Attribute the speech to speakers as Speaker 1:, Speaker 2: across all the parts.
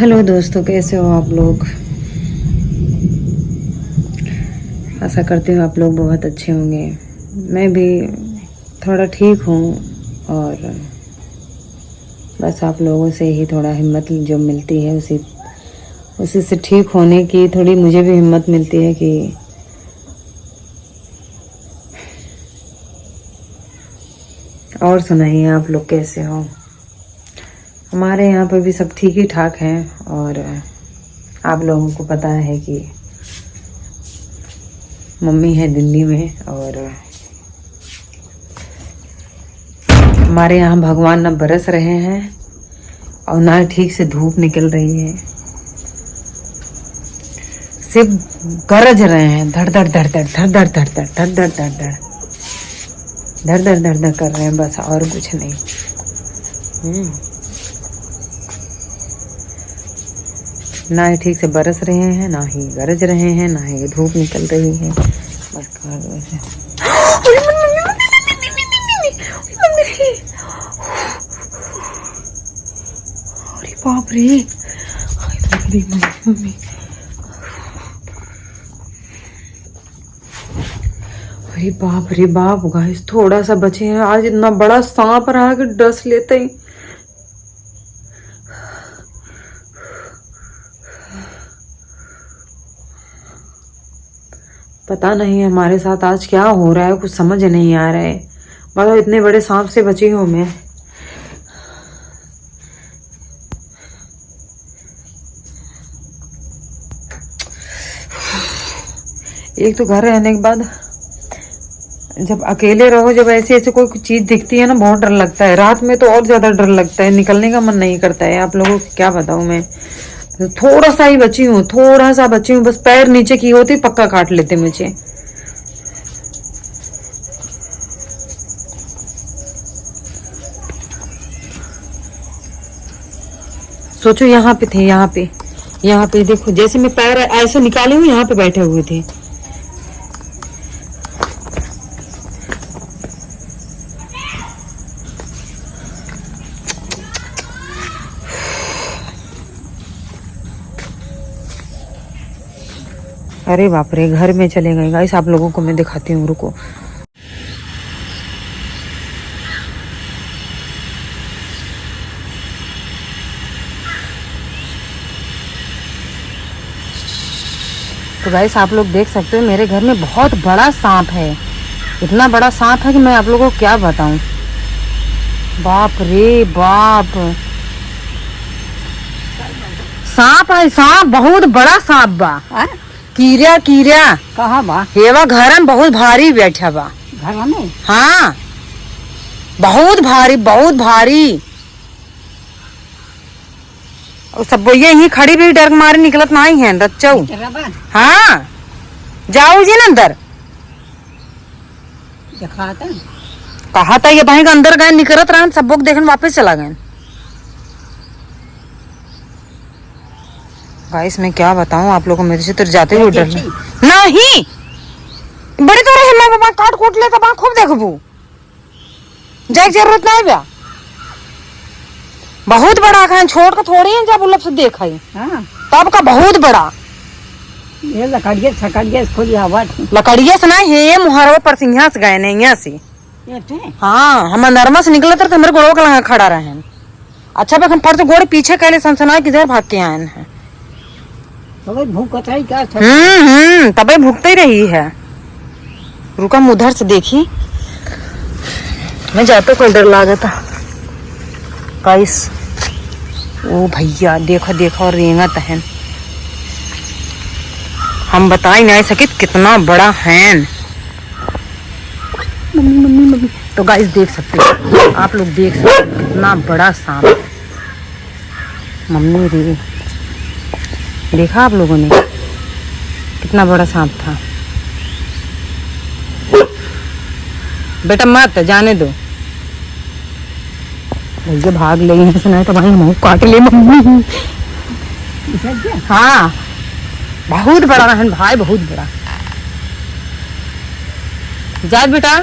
Speaker 1: Hello दोस्तों, कैसे हो आप लोग। आशा करती हूँ आप लोग बहुत अच्छे होंगे। मैं भी थोड़ा ठीक हूँ और बस आप लोगों से ही थोड़ा हिम्मत जो मिलती है उसी से ठीक होने की थोड़ी मुझे भी हिम्मत मिलती है कि और सुनाइए आप लोग कैसे हो। हमारे यहाँ पर भी सब ठीक ही ठाक हैं और आप लोगों को पता है कि मम्मी है दिल्ली में और हमारे यहाँ भगवान न बरस रहे हैं और ना ठीक से धूप निकल रही है। सिर्फ गरज रहे हैं, धड़ धड़ धड़ धड़ धड़ धड़ धड़ धड़ धड़ धड़ धड़ धड़ धड़ धड़ धड़ धड़ कर रहे हैं, बस और कुछ नहीं। ना ही ठीक से बरस रहे हैं, ना ही गरज रहे हैं, ना ही धूप निकल रही है। बस अरे बाप रे, मम्मी अरे बाप रे बाप गाइस, थोड़ा सा बचे हैं। आज इतना बड़ा सांप रहा कि डस लेते ही। पता नहीं हमारे साथ आज क्या हो रहा है, कुछ समझ नहीं आ रहा है। बताओ, इतने बड़े सांप से बची हूँ मैं। एक तो घर रहने के बाद जब अकेले रहो, जब ऐसे ऐसे कोई चीज दिखती है ना, बहुत डर लगता है। रात में तो और ज्यादा डर लगता है, निकलने का मन नहीं करता है। आप लोगों को क्या बताऊं मैं। थोड़ा सा ही बची हूँ, थोड़ा सा बची हूँ, बस पैर नीचे की होती पक्का काट लेते मुझे। सोचो यहाँ पे थे, यहाँ पे देखो, जैसे मैं पैर ऐसे निकाली हूँ, यहाँ पे बैठे हुए थे। अरे बाप रे, घर में चले गए गाइस। आप लोगों को मैं दिखाती हूँ, रुको। तो गाइस, आप लोग देख सकते हो मेरे घर में बहुत बड़ा सांप है। इतना बड़ा सांप है कि मैं आप लोगों को क्या बताऊं। बाप रे बाप, सांप है, सांप बहुत बड़ा सांप बा। कीड़ा कीड़ा
Speaker 2: कहाँ बा?
Speaker 1: हेवा घर में बहुत भारी बैठा बा।
Speaker 2: घर में?
Speaker 1: हाँ, बहुत भारी, बहुत भारी। और सब यही खड़ी भी डर मारे निकलत नहीं है रच्चऊ। हाँ, जाओ जी ना अंदर। कहा था ये भाई का अंदर गए, निकलत रहे, सब लोग देखने वापस चला गए। गाइस, मैं क्या बताऊं आप लोगों को, मेरे से तो जाते हुए डर नहीं। बड़ी तो रहे मैं बाबा काट कोट ले तब खूब देखबू, जाए जरूरत नहीं बा। बहुत बड़ा खान छोड़ के थोड़ी है, जब उलब से देखा ही तब का बहुत बड़ा।
Speaker 2: ये लकड़िया खोली हवा
Speaker 1: लकड़िया से नहीं है, मुहरवा पर सिंहा से गए नहीं यहाँ से। हाँ, हम नरमा से निकले तो मेरे गोड़ों का लगा खड़ा रहे। अच्छा हम फर्ज गोड़े पीछे कहले सनसना किधर भाग के आए हैं।
Speaker 2: तबे
Speaker 1: भूखते ही रही है। रुका, उधर से देखी, मैं जाते कोई डर लगा था गाइस। ओ भैया, देखो देखो रेंगत है। हम बता ही नहीं सके कितना बड़ा है। Mummy mummy mummy. तो गाइस देख सकते हो, आप लोग देख सकते हो कितना बड़ा सांप। मम्मी रे, देखा आप लोगों ने कितना बड़ा सांप था। बेटा मत जाने दो भैया, भाग ले यहाँ से, नहीं तो भाई हम काट ले मम्मी। हाँ, बहुत बड़ा रहन भाई, बहुत बड़ा। जा बेटा।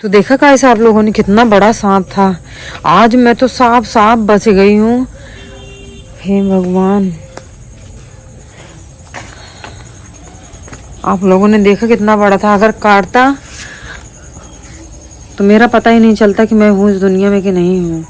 Speaker 1: तो देखा कैसे आप लोगों ने, कितना बड़ा सांप था। आज मैं तो साफ साफ बच गई हूँ। हे भगवान, आप लोगों ने देखा कितना बड़ा था। अगर काटता तो मेरा पता ही नहीं चलता कि मैं हूँ इस दुनिया में कि नहीं हूँ।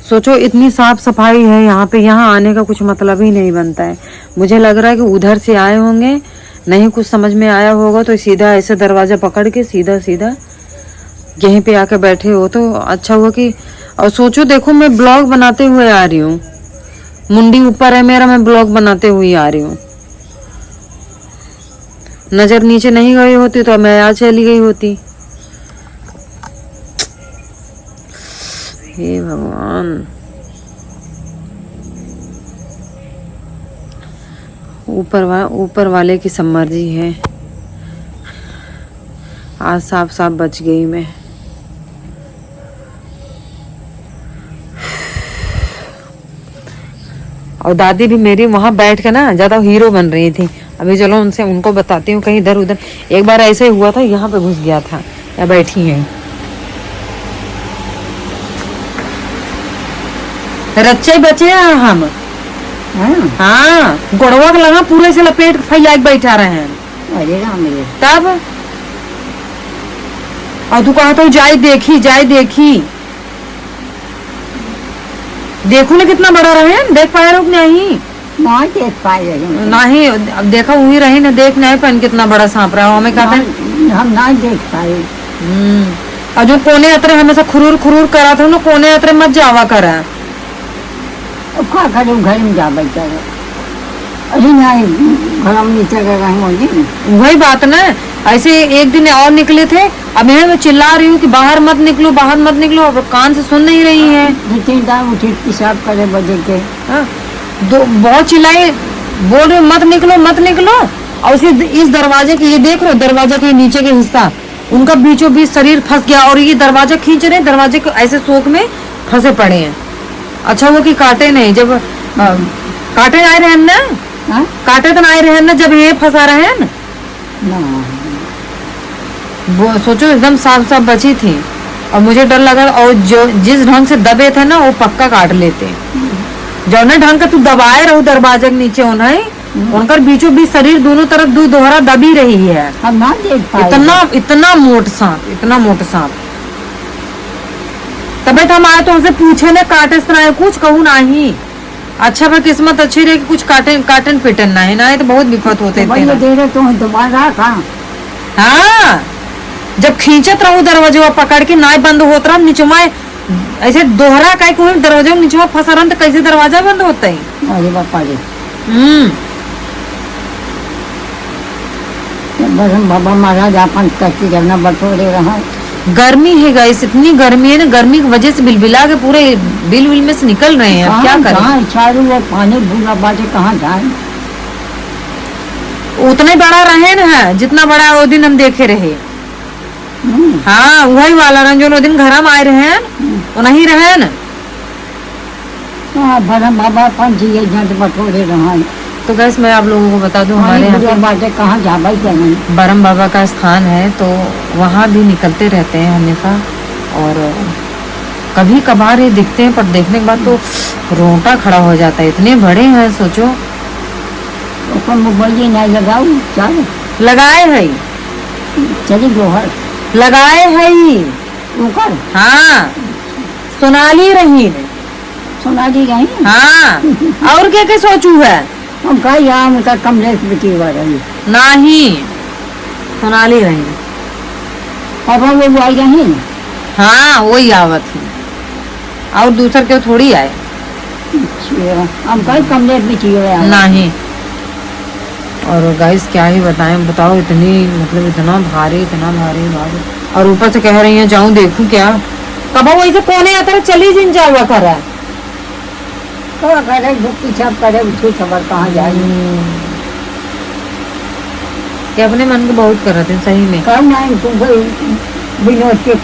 Speaker 1: सोचो इतनी साफ सफाई है यहाँ पे, यहाँ आने का कुछ मतलब ही नहीं बनता है। मुझे लग रहा है कि उधर से आए होंगे, नहीं कुछ समझ में आया होगा तो सीधा ऐसे दरवाजा पकड़ के सीधा सीधा यहीं पे आके बैठे हो तो अच्छा हुआ कि। और सोचो देखो, मैं ब्लॉग बनाते हुए आ रही हूँ, मुंडी ऊपर है मेरा, मैं ब्लॉग बनाते हुए आ रही हूँ। नजर नीचे नहीं गई होती तो मैं आज चली गई होती। हे भगवान, ऊपर वाले की सब मर्जी है। आज साफ साफ बच गई मैं। और दादी भी मेरी वहां बैठ के ना ज्यादा हीरो बन रही थी। अभी चलो उनको बताती हूँ। कहीं इधर उधर एक बार ऐसे ही हुआ था, यहाँ पे घुस गया था, या बैठी है रच्चे बचे हैं हम। हाँ, गोड़वा के लगा पूरे से लपेट फैला के बैठा रहे हैं।
Speaker 2: अरे राम रे।
Speaker 1: तब और तू कहा तो जाए देखी देखो ना कितना बड़ा रहे, देख पाए लोग नहीं?
Speaker 2: नहीं देख पाए
Speaker 1: नहीं, अब देखा वही रही ना, देख नहीं पाए कितना बड़ा सांप रहा। हमें कहते हैं
Speaker 2: हम नहीं देख पाए।
Speaker 1: और जो कोने यात्रा हमेशा खुरूर खुरूर करा था ना, कोने यात्रा मत जावा करा।
Speaker 2: क्या करूँ, घर में जा बैठा। अरे नहीं, घर में नीचे गए।
Speaker 1: वही बात ना, ऐसे एक दिन और निकले थे। अब मैं चिल्ला रही हूँ कि बाहर मत निकलो, बाहर मत निकलो, अब कान से सुन नहीं रही है।
Speaker 2: उठे पेशाब करे बजे के
Speaker 1: बहुत चिल्लाए, बोल रहे मत निकलो मत निकलो। और इस दरवाजे के, ये देख रहे हो दरवाजा के नीचे के हिस्सा, उनका बीचों बीच शरीर फंस गया और ये दरवाजा खींच रहे, दरवाजे के ऐसे शोक में फंसे पड़े हैं। अच्छा वो कि काटे नहीं, जब काटे आए रहे ना, काटे तो आए रहे ना, जब ये फंसा रहे हैं ना, वो सोचो एकदम साफ साफ बची थी। और मुझे डर लगा, और जो जिस ढंग से दबे थे ना वो पक्का काट लेते। जो ना ढंग का तू दबाए रहो दरवाजे के नीचे, उन्हें उनका बीचों बीच शरीर दोनों तरफ दोहरा दबी रही है। इतना मोट सांप। तबे तो हम आए तो हमसे पूछे ने काटे सुनाए, कुछ कहूँ नहीं। अच्छा पर किस्मत अच्छी रही कि कुछ काटन पिटन ना है, ना तो बहुत विपत होते थे। हाँ, जब खींचत रहूं दरवाजा पकड़ के ना बंद होता रहा, नीचवा ऐसे दोहरा का कोई दरवाजा नीचवा फंसा रहा तो कैसे दरवाजा बंद होता है?
Speaker 2: अरे बापा रे। बाबा महाराज अपन करके करना बटोरे रहा।
Speaker 1: गर्मी है गाइस, इतनी गर्मी है ना, गर्मी की वजह से बिलबिला के पूरे बिल में से निकल रहे हैं। क्या करें?
Speaker 2: चारों ओर पानी भूला बाटे, कहाँ जाए?
Speaker 1: उतना बड़ा रहे ना जितना बड़ा वो दिन हम देखे रहे। हाँ वही वाला रंग जो दिन घर में आए रहे हैं वो नहीं रहे न।
Speaker 2: बाबा बटोरे रहा।
Speaker 1: तो गैस मैं आप लोगों को बता दूं, हमारे यहाँ पे
Speaker 2: कहाँ जा
Speaker 1: बरम बाबा का स्थान है, तो वहाँ भी निकलते रहते हैं हमेशा। और कभी कभार ये दिखते हैं, पर देखने के बाद तो रोंगटा खड़ा हो जाता है, इतने बड़े हैं। सोचो
Speaker 2: मोबाइल नहीं लगाओ, चल
Speaker 1: लगाए है,
Speaker 2: चली गोहर
Speaker 1: लगाए है
Speaker 2: ऊपर।
Speaker 1: हाँ सोनाली रही हाँ। और क्या क्या सोचू है
Speaker 2: हम कहीं यहाँ मतलब कमरे बिकी हुआ रही
Speaker 1: नहीं, सोनाली रही।
Speaker 2: अब वो आई रही।
Speaker 1: हाँ वही आवत है, और दूसर क्यों थोड़ी आए।
Speaker 2: हम कहीं कमरे बिकी हुआ
Speaker 1: नहीं। और गाइस क्या ही बताएं, बताओ इतनी मतलब इतना भारी भारी। और ऊपर से कह रही है जाऊं देखूं क्या, कब वही से कोने आता चली जिन जावा कर रहा है।
Speaker 2: खबर कहाँ जाए।
Speaker 1: क्या अपने मन को बहुत कर रहे थे सही में।
Speaker 2: विनोद के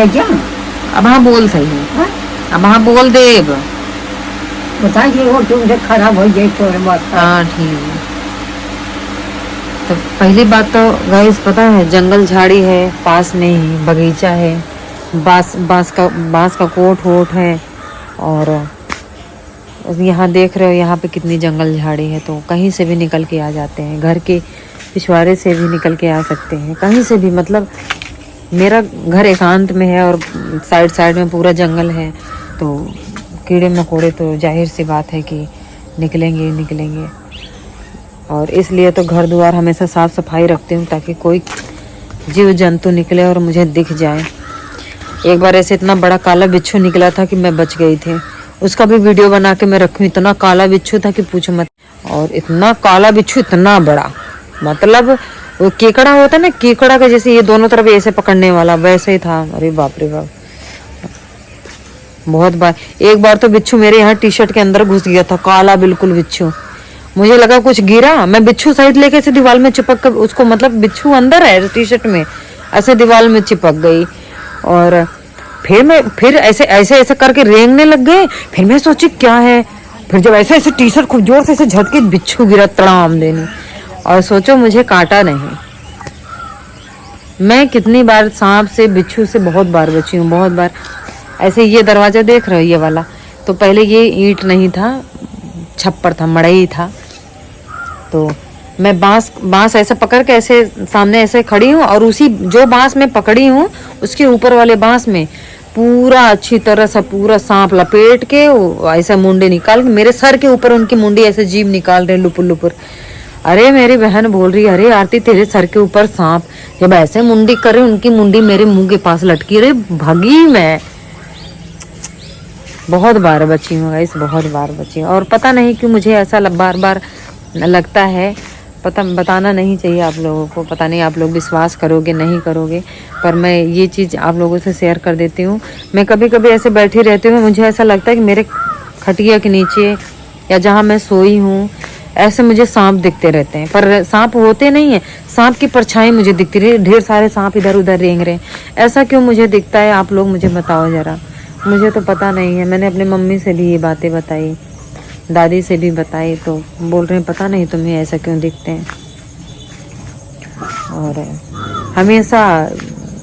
Speaker 2: क्या
Speaker 1: अब हाँ बोल सही है, अब हाँ बोल दे
Speaker 2: बताइए, वो तुमसे खराब हो जाए तो।
Speaker 1: हाँ ठीक है। तो पहली बात तो गाइस पता है, जंगल झाड़ी है पास में ही, बगीचा है, बांस का कोट वोट है। और यहाँ देख रहे हो यहाँ पे कितनी जंगल झाड़ी है, तो कहीं से भी निकल के आ जाते हैं, घर के पिछवाड़े से भी निकल के आ सकते हैं, कहीं से भी। मतलब मेरा घर एकांत में है और साइड साइड में पूरा जंगल है, तो कीड़े मकोड़े तो जाहिर सी बात है कि निकलेंगे निकलेंगे। और इसलिए तो घर द्वार हमेशा साफ सफाई रखती हूँ ताकि कोई जीव जंतु निकले और मुझे दिख जाए। एक बार ऐसे इतना बड़ा काला बिच्छू निकला था कि मैं बच गई थी, उसका भी वीडियो बना के मैं रखूँ। इतना काला बिच्छू था कि पूछो मत। और इतना काला बिच्छू, इतना बड़ा, मतलब वो केकड़ा होता है ना, केकड़ा का जैसे ये दोनों तरफ ऐसे पकड़ने वाला, वैसे ही था। अरे बाप रे बाप, बहुत बार। एक बार तो बिच्छू मेरे यहाँ टी शर्ट के अंदर घुस गया था, काला बिल्कुल बिच्छू। मुझे लगा कुछ गिरा, मैं बिच्छू सहित लेके ऐसे दीवार में चिपक कर उसको, मतलब बिच्छू अंदर है टी शर्ट में, ऐसे दीवार में चिपक गई। और फिर ऐसे ऐसे ऐसे करके रेंगने लग गए। फिर मैं सोची क्या है, फिर जब ऐसे ऐसे टी शर्ट खूब जोर से ऐसे झटके, बिच्छू गिरा तड़ाम देने। और सोचो मुझे काटा नहीं। मैं कितनी बार सांप से बिच्छू से बहुत बार बची हूँ, बहुत बार। ऐसे ये दरवाजा देख रहे हो ये वाला, तो पहले ये ईंट नहीं था, छप्पर था, मड़ई था। तो मैं बांस ऐसे पकड़ के ऐसे सामने ऐसे खड़ी हूँ, और उसी जो बांस में पकड़ी हूँ उसके ऊपर वाले बांस में पूरा अच्छी तरह से पूरा सांप लपेट के ऐसा मुंडी निकाल के मेरे सर के ऊपर उनकी मुंडी ऐसे जीभ निकाल रहे लुपुर लुपुर। अरे मेरी बहन बोल रही, अरे आरती तेरे सर के ऊपर सांप। जब ऐसे मुंडी करे, उनकी मुंडी मेरे मुंह के पास लटकी रही, भागी मैं। बहुत बार बची हूँ गाइस, बहुत बार बची हूँ। और पता नहीं क्यों मुझे ऐसा बार बार लगता है, पता बताना नहीं चाहिए आप लोगों को, पता नहीं आप लोग विश्वास करोगे नहीं करोगे, पर मैं ये चीज़ आप लोगों से शेयर कर देती हूँ। मैं कभी कभी ऐसे बैठी रहती हूँ, मुझे ऐसा लगता है कि मेरे खटिया के नीचे या जहाँ मैं सोई हूँ ऐसे मुझे सांप दिखते रहते हैं, पर सांप होते नहीं है, सांप की परछाई मुझे दिखती रही। ढेर सारे सांप इधर उधर रेंग रहे हैं, ऐसा क्यों मुझे दिखता है, आप लोग मुझे बताओ ज़रा। मुझे तो पता नहीं है। मैंने अपनी मम्मी से भी ये बातें बताई, दादी से भी बताई, तो बोल रहे हैं पता नहीं तुम्हें ऐसा क्यों दिखते हैं। और हमेशा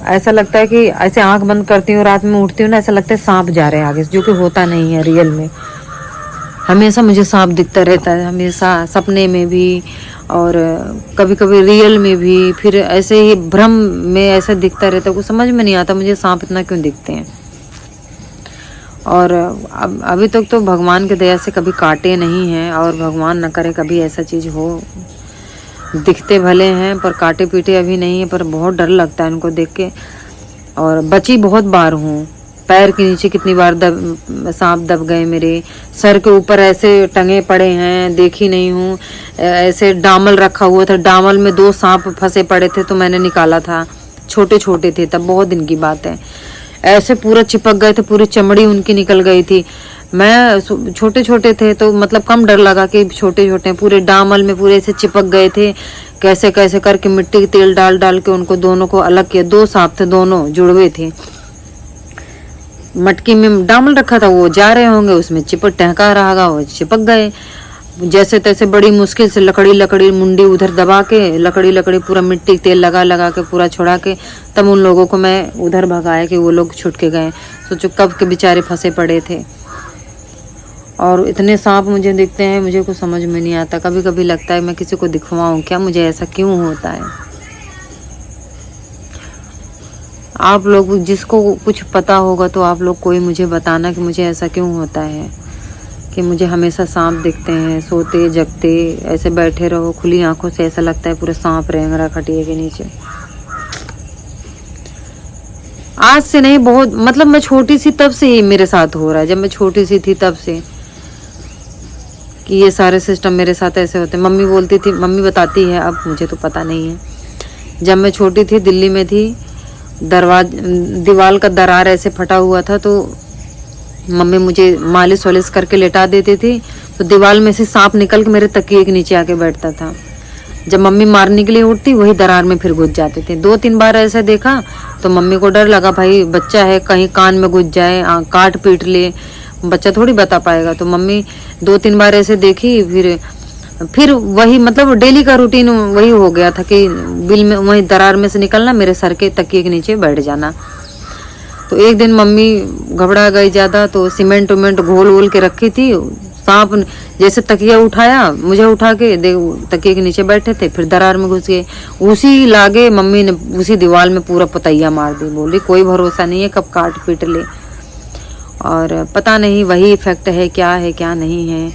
Speaker 1: ऐसा लगता है कि ऐसे आंख बंद करती हूँ, रात में उठती हूँ ना, ऐसा लगता है सांप जा रहे हैं आगे, जो कि होता नहीं है रियल में। हमेशा मुझे सांप दिखता रहता है, हमेशा सपने में भी और कभी कभी रियल में भी। फिर ऐसे ही भ्रम में ऐसा दिखता रहता है, कुछ समझ में नहीं आता मुझे सांप इतना क्यों दिखते हैं। और अभी तक तो भगवान की दया से कभी काटे नहीं हैं, और भगवान न करे कभी ऐसा चीज़ हो। दिखते भले हैं पर काटे पीटे अभी नहीं है, पर बहुत डर लगता है इनको देख के। और बची बहुत बार हूँ, पैर के नीचे कितनी बार सांप दब गए, मेरे सर के ऊपर ऐसे टंगे पड़े हैं, देखी नहीं हूँ। ऐसे डामल रखा हुआ था, डामल में 2 सांप फंसे पड़े थे, तो मैंने निकाला था, छोटे छोटे थे तब, बहुत दिन की बात है। ऐसे पूरा चिपक गए थे, पूरी चमड़ी उनकी निकल गई थी। मैं छोटे छोटे थे तो मतलब कम डर लगा कि छोटे छोटे, पूरे डामल में पूरे ऐसे चिपक गए थे। कैसे कैसे करके मिट्टी के तेल डाल डाल के उनको दोनों को अलग किया। 2 सांप थे, दोनों जुड़वे थे। मटकी में डामल रखा था, वो जा रहे होंगे, उसमें चिपक टहका रहा, वो चिपक गए। जैसे तैसे बड़ी मुश्किल से लकड़ी मुंडी उधर दबा के लकड़ी पूरा मिट्टी तेल लगा के पूरा छोड़ा के तब उन लोगों को मैं उधर भगाया कि वो लोग छूट के गए। सोचो कब के बेचारे फंसे पड़े थे। और इतने सांप मुझे दिखते हैं, मुझे कुछ समझ में नहीं आता। कभी कभी लगता है मैं किसी को दिखवाऊं क्या, मुझे ऐसा क्यों होता है। आप लोग जिसको कुछ पता होगा तो आप लोग कोई मुझे बताना कि मुझे ऐसा क्यों होता है कि मुझे हमेशा सांप दिखते हैं। सोते जगते ऐसे बैठे रहो खुली आंखों से, ऐसा लगता है पूरा सांप रेंग रहा खटिया के नीचे। आज से नहीं, बहुत मतलब मैं छोटी सी तब से ही मेरे साथ हो रहा है, जब मैं छोटी सी थी तब से कि ये सारे सिस्टम मेरे साथ ऐसे होते। मम्मी बोलती थी, मम्मी बताती है, अब मुझे तो पता नहीं है। जब मैं छोटी थी, दिल्ली में थी, दीवार का दरार ऐसे फटा हुआ था, तो मम्मी मुझे मालिश वालिश करके लेटा देती थी, तो दीवार में से सांप निकल के मेरे तकिए के नीचे आके बैठता था। जब मम्मी मारने के लिए उठती, वही दरार में फिर घुस जाते थे। 2-3 बार ऐसा देखा तो मम्मी को डर लगा, भाई बच्चा है कहीं कान में घुस जाए, काट पीट ले, बच्चा थोड़ी बता पाएगा। तो मम्मी 2-3 बार ऐसे देखी, फिर वही मतलब डेली का रूटीन वही हो गया था कि बिल में वही दरार में से निकलना, मेरे सर के तकिए के नीचे बैठ जाना। तो एक दिन मम्मी घबरा गई ज़्यादा, तो सीमेंट उमेंट घोल वोल के रखी थी, सांप जैसे तकिया उठाया, मुझे उठा के तकिए के नीचे बैठे थे, फिर दरार में घुस गए। उसी लागे मम्मी ने उसी दीवार में पूरा पतैया मार दी। बोली कोई भरोसा नहीं है कब काट पीट ले, और पता नहीं वही इफेक्ट है क्या नहीं है।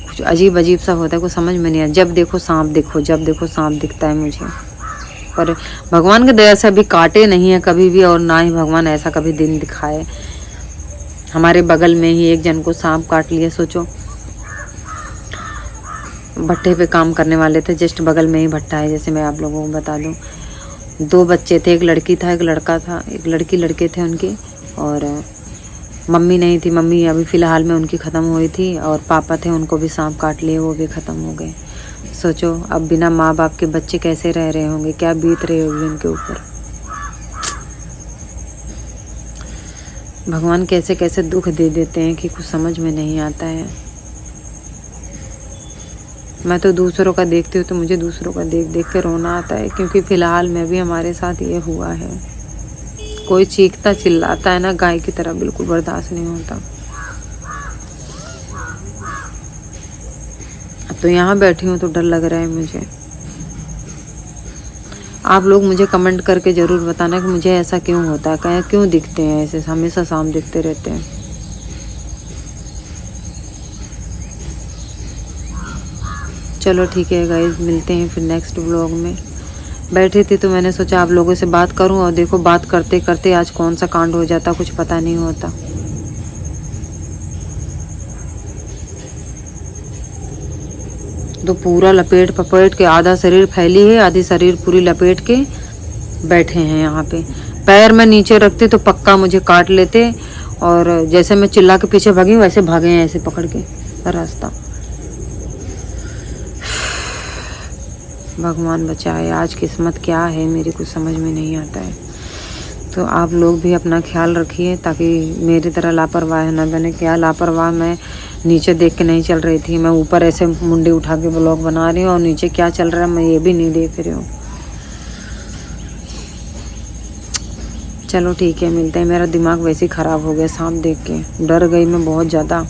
Speaker 1: कुछ अजीब अजीब सा होता है, कुछ समझ में नहीं आता। जब देखो सांप दिखता है मुझे। पर भगवान की दया से अभी काटे नहीं है कभी भी, और ना ही भगवान ऐसा कभी दिन दिखाए। हमारे बगल में ही एक जन को सांप काट लिया। सोचो, भट्टे पे काम करने वाले थे, जस्ट बगल में ही भट्टा है। जैसे मैं आप लोगों को बता दूं, 2 बच्चे थे, एक लड़की था एक लड़का था, एक लड़के थे उनके, और मम्मी नहीं थी। मम्मी अभी फ़िलहाल में उनकी ख़त्म हुई थी, और पापा थे, उनको भी सांप काट लिए, वो भी ख़त्म हो गए। सोचो अब बिना माँ बाप के बच्चे कैसे रह रहे होंगे, क्या बीत रही होगी उनके ऊपर। भगवान कैसे कैसे दुख दे देते हैं कि कुछ समझ में नहीं आता है। मैं तो दूसरों का देखती हूँ तो मुझे दूसरों का देख देख के रोना आता है, क्योंकि फ़िलहाल में भी हमारे साथ ये हुआ है। कोई चीखता चिल्लाता है ना गाय की तरह, बिल्कुल बर्दाश्त नहीं होता। अब तो यहाँ बैठी हूँ तो डर लग रहा है मुझे। आप लोग मुझे कमेंट करके ज़रूर बताना कि मुझे ऐसा क्यों होता है, क्यों दिखते हैं ऐसे, हमेशा सांप दिखते रहते हैं। चलो ठीक है गाइस, मिलते हैं फिर नेक्स्ट व्लॉग में। बैठी थी तो मैंने सोचा आप लोगों से बात करूं, और देखो बात करते करते आज कौन सा कांड हो जाता कुछ पता नहीं होता। तो पूरा लपेट पपेट के, आधा शरीर फैली है, आधी शरीर पूरी लपेट के बैठे हैं यहाँ पे। पैर में नीचे रखते तो पक्का मुझे काट लेते, और जैसे मैं चिल्ला के पीछे भागी वैसे भागे हैं ऐसे पकड़ के रास्ता। भगवान बचाए, आज किस्मत क्या है मेरी कुछ समझ में नहीं आता है। तो आप लोग भी अपना ख्याल रखिए, ताकि मेरी तरह लापरवाह न बने। क्या लापरवाह, मैं नीचे देख के नहीं चल रही थी, मैं ऊपर ऐसे मुंडी उठा के ब्लॉग बना रही हूँ, और नीचे क्या चल रहा है मैं ये भी नहीं देख रही हूँ। चलो ठीक है, मिलते हैं। मेरा दिमाग वैसे ही ख़राब हो गया सांप देख के, डर गई मैं बहुत ज़्यादा।